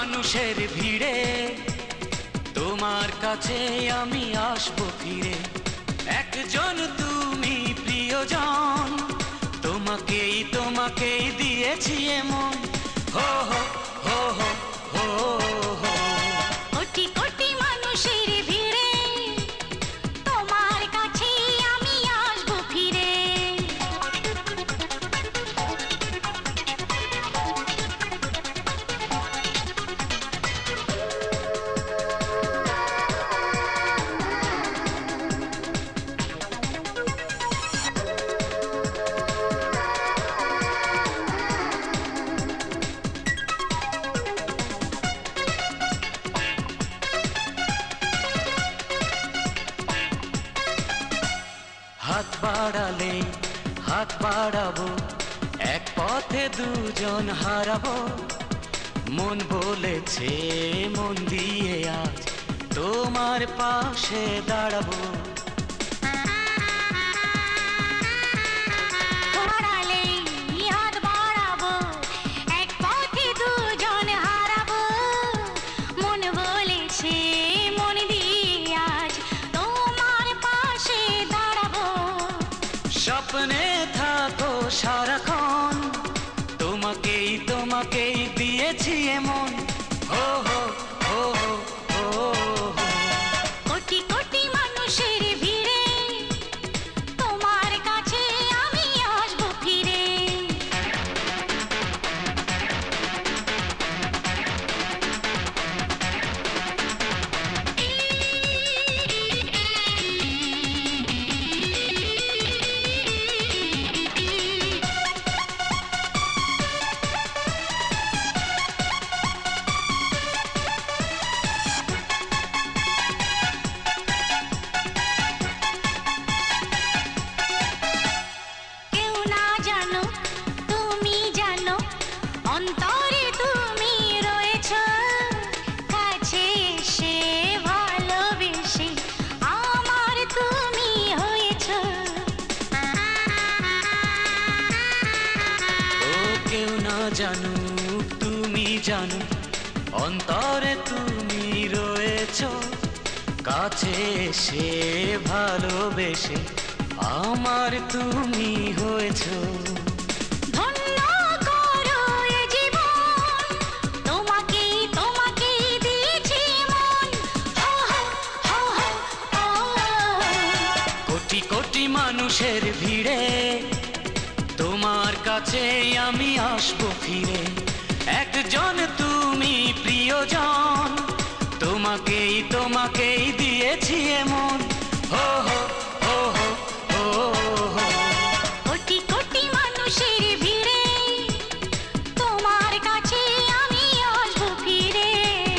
মানুষের ভিড়ে তোমার কাছে আমি আসবো ফিরে। একজন তুমি প্রিয়জন, তোমাকেই তোমাকেই দিয়েছি এমন। হো হো হো হো হো হো। কোটি কোটি মানুষের ভিড়ে তোমার কাছে আমি আসবো ফিরে। হাত বাড়ালে হাত বাড়াবো, এক পথে দুজন হারাবো। মন বলেছে মন দিয়ে আজ তোমার পাশে দাঁড়াবো। হারালে হাত বাড়াবো, এক পথে দুজন হারাবো। মন বলেছে মন দিয়ে আজ তোমার পাশে দাঁড়াবো। স্বপ্নে থাকো সারাক্ষণ, তোমাকেই তোমাকেই দিয়েছি এমন। হো হো হো হো হো। কোটি কোটি মানুষের ভিড়ে তোমার কাছে আমি আসবো ফিরে। কেউ না জানো তুমি জানো, অন্তরে তুমি রয়েছো। কাছে এসে ভালোবেসে আমার তুমি হয়েছো। ও কেউ না জানুক তুমি জানো, অন্তরে তুমি রয়েছো। কাছে এসে ভালোবেসে আমার তুমি হয়েছো। ধন্য করো এ জীবন, তোমাকেই তোমাকেই দিয়েছি মন। হো হো হো হো হো। কোটি কোটি মানুষের ভিড়ে তোমার কাছে আমি আসবো ফিরে। একজন তুমি প্রিয়জন, তোমাকেই তোমাকেই দিয়েছি এমন। হো হো হো হো হো হো। কোটি কোটি মানুষের ভিড়ে